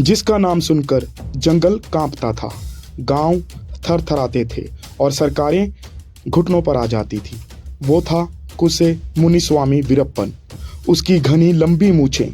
जिसका नाम सुनकर जंगल कांपता था, गांव थरथराते थे और सरकारें घुटनों पर आ जाती थी। वो था कुसे मुनिस्वामी वीरप्पन। उसकी घनी लंबी मूछें,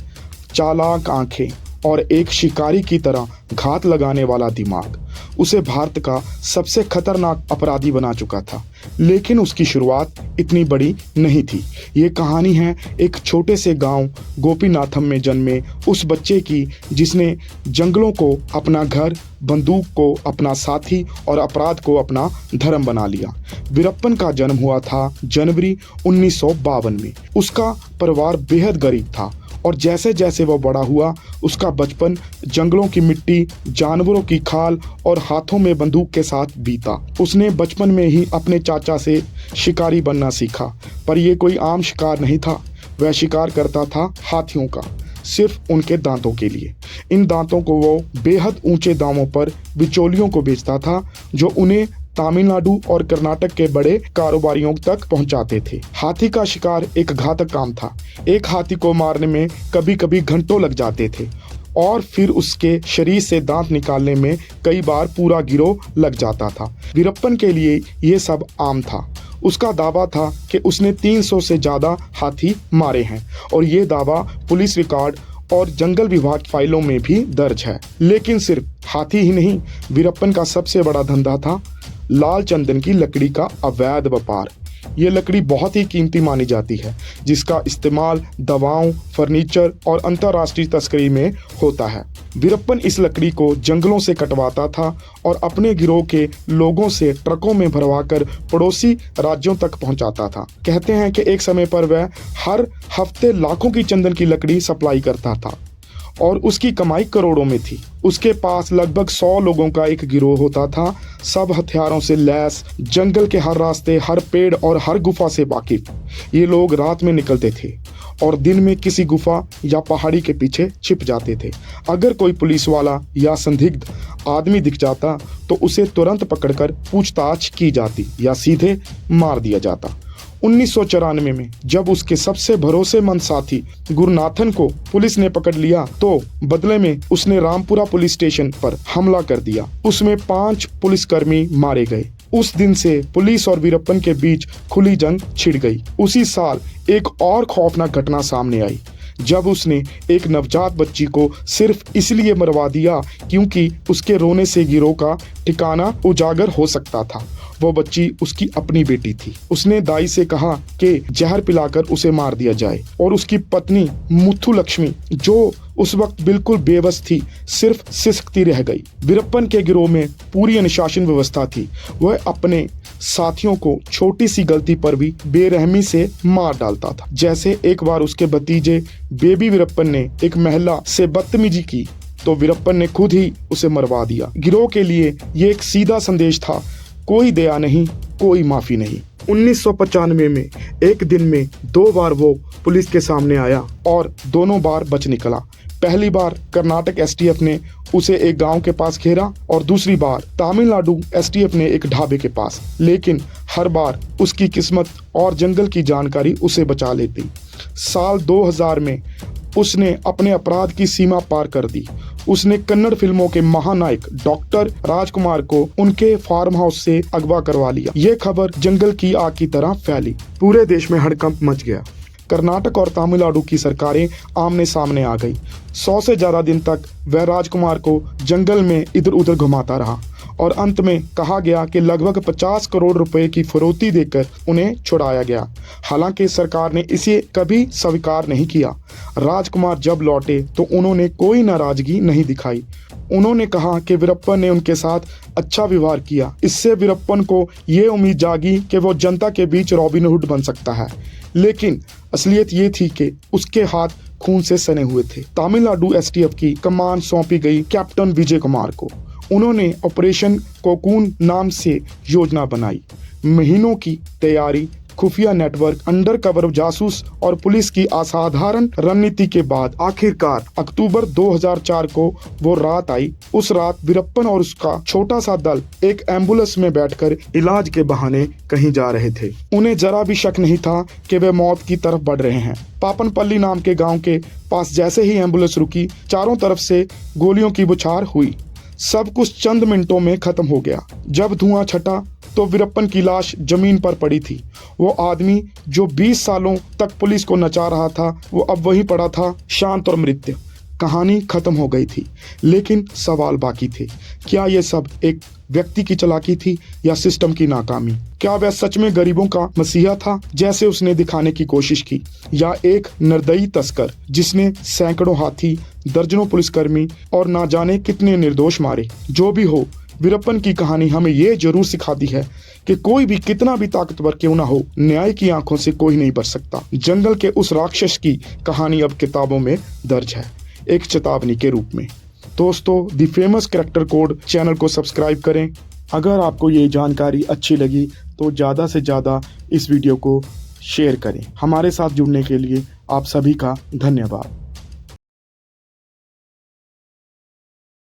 चालाक आंखें और एक शिकारी की तरह घात लगाने वाला दिमाग उसे भारत का सबसे खतरनाक अपराधी बना चुका था। लेकिन उसकी शुरुआत इतनी बड़ी नहीं थी। ये कहानी है एक छोटे से गांव गोपीनाथम में जन्मे उस बच्चे की जिसने जंगलों को अपना घर, बंदूक को अपना साथी और अपराध को अपना धर्म बना लिया। वीरप्पन का जन्म हुआ था जनवरी 1952 में। उसका परिवार बेहद गरीब था और जैसे जैसे वह बड़ा हुआ उसका बचपन जंगलों की मिट्टी, जानवरों की खाल और हाथों में बंदूक के साथ बीता। उसने बचपन में ही अपने चाचा से शिकारी बनना सीखा, पर यह कोई आम शिकार नहीं था। वह शिकार करता था हाथियों का, सिर्फ उनके दांतों के लिए। इन दांतों को वो बेहद ऊंचे दामों पर बिचौलियों को बेचता था, जो उन्हें तमिलनाडु और कर्नाटक के बड़े कारोबारियों तक पहुंचाते थे। हाथी का शिकार एक घातक काम था। एक हाथी को मारने में कभी कभी घंटों लग जाते थे और फिर उसके शरीर से दांत निकालने में कई बार पूरा गिरोह लग जाता था। वीरप्पन के लिए ये सब आम था। उसका दावा था कि उसने 300 से ज़्यादा हाथी मारे हैं और ये दावा पुलिस रिकॉर्ड और जंगल विभाग फाइलों में भी दर्ज है। लेकिन सिर्फ हाथी ही नहीं, वीरप्पन का सबसे बड़ा धंधा था लाल चंदन की लकड़ी का अवैध व्यापार। ये लकड़ी बहुत ही कीमती मानी जाती है, जिसका इस्तेमाल दवाओं, फर्नीचर और अंतर्राष्ट्रीय तस्करी में होता है। वीरप्पन इस लकड़ी को जंगलों से कटवाता था और अपने गिरोह के लोगों से ट्रकों में भरवाकर पड़ोसी राज्यों तक पहुंचाता था। कहते हैं कि एक समय पर वह हर हफ्ते लाखों की चंदन की लकड़ी सप्लाई करता था और उसकी कमाई करोड़ों में थी। उसके पास लगभग 100 लोगों का एक गिरोह होता था, सब हथियारों से लैस, जंगल के हर रास्ते, हर पेड़ और हर गुफा से वाकिफ। ये लोग रात में निकलते थे और दिन में किसी गुफा या पहाड़ी के पीछे छिप जाते थे। अगर कोई पुलिस वाला या संदिग्ध आदमी दिख जाता तो उसे तुरंत पकड़कर पूछताछ की जाती या सीधे मार दिया जाता। 1994 में जब उसके सबसे भरोसेमंद साथी गुरुनाथन को पुलिस ने पकड़ लिया तो बदले में उसने रामपुरा पुलिस स्टेशन पर हमला कर दिया। उसमें 5 पुलिसकर्मी मारे गए। उस दिन से पुलिस और वीरप्पन के बीच खुली जंग छिड़ गई। उसी साल एक और खौफनाक घटना सामने आई जब उसने एक नवजात बच्ची को सिर्फ इसलिए मरवा दिया क्योंकि उसके रोने से गिरोह का ठिकाना उजागर हो सकता था। वो बच्ची उसकी अपनी बेटी थी। उसने दाई से कहा कि जहर पिलाकर उसे मार दिया जाए और उसकी पत्नी मुथु लक्ष्मी, जो उस वक्त बिल्कुल बेबस थी, सिर्फ सिसकती रह गई। वीरप्पन के गिरोह में पूरी अनुशासन व्यवस्था थी। वह अपने साथियों को छोटी सी गलती पर भी बेरहमी से मार डालता था। जैसे एक बार उसके भतीजे बेबी वीरप्पन ने एक महिला से बदतमीजी की तो वीरप्पन ने खुद ही उसे मरवा दिया। गिरोह के लिए ये एक सीधा संदेश था, कोई दया नहीं, कोई माफी नहीं। 1995 में एक दिन में 2 बार वो पुलिस के सामने आया और दोनों बार बच निकला। पहली बार कर्नाटक एसटीएफ ने उसे एक गांव के पास घेरा और दूसरी बार तमिलनाडु एसटीएफ ने एक ढाबे के पास। लेकिन हर बार उसकी किस्मत और जंगल की जानकारी उसे बचा लेती। साल 2000 में उसने अपने अपराध की सीमा पार कर दी। उसने कन्नड़ फिल्मों के महानायक डॉक्टर राजकुमार को उनके फार्म हाउस से अगवा करवा लिया। ये खबर जंगल की आग की तरह फैली। पूरे देश में हड़कंप मच गया। कर्नाटक और तमिलनाडु की सरकारें आमने सामने आ गई। 100 से ज्यादा दिन तक वह राजकुमार को जंगल में इधर उधर घुमाता रहा और अंत में कहा गया कि लगभग 50 करोड़ रुपए की फिरौती देकर उन्हें छुड़ाया गया। हालांकि सरकार ने इसे कभी स्वीकार नहीं किया। राजकुमार जब लौटे तो उन्होंने कोई नाराजगी नहीं दिखाई। उन्होंने कहा कि वीरप्पन ने उनके साथ अच्छा व्यवहार किया। इससे वीरप्पन को ये उम्मीद जागी कि वो जनता के बीच रॉबिन हुड बन सकता है। लेकिन असलियत ये थी कि उसके हाथ खून से सने हुए थे। तमिलनाडु एसटीएफ की कमान सौंपी गई कैप्टन विजय कुमार को। उन्होंने ऑपरेशन कोकून नाम से योजना बनाई। महीनों की तैयारी, खुफिया नेटवर्क, अंडरकवर जासूस और पुलिस की असाधारण रणनीति के बाद आखिरकार अक्टूबर 2004 को वो रात आई। उस रात वीरप्पन और उसका छोटा सा दल एक एम्बुलेंस में बैठकर इलाज के बहाने कहीं जा रहे थे। उन्हें जरा भी शक नहीं था कि वे मौत की तरफ बढ़ रहे हैं। पापनपल्ली नाम के गांव के पास जैसे ही एम्बुलेंस रुकी, चारों तरफ से गोलियों की बौछार हुई। सब कुछ चंद मिनटों में खत्म हो गया। जब धुआं छटा तो वीरप्पन की लाश जमीन पर पड़ी थी। वो आदमी जो 20 सालों तक पुलिस को नचा रहा था, वो अब वहीं पड़ा था, शांत और मृत। कहानी खत्म हो गई थी, लेकिन सवाल बाकी थे। क्या ये सब एक व्यक्ति की चालाकी थी या सिस्टम की नाकामी? क्या वह सच में गरीबों का मसीहा था जैसे उसने दिखाने की कोशिश की, या एक निर्दयी तस्कर जिसने सैकड़ों हाथी, दर्जनों पुलिसकर्मी और ना जाने कितने निर्दोष मारे? जो भी हो, वीरप्पन की कहानी हमें ये जरूर सिखाती है कि कोई भी कितना भी ताकतवर क्यों ना हो, न्याय की आंखों से कोई नहीं बच सकता। जंगल के उस राक्षस की कहानी अब किताबों में दर्ज है, एक चेतावनी के रूप में। दोस्तों, the famous character code channel को सब्सक्राइब करें। अगर आपको ये जानकारी अच्छी लगी तो ज़्यादा से ज़्यादा इस वीडियो को शेयर करें। हमारे साथ जुड़ने के लिए आप सभी का धन्यवाद।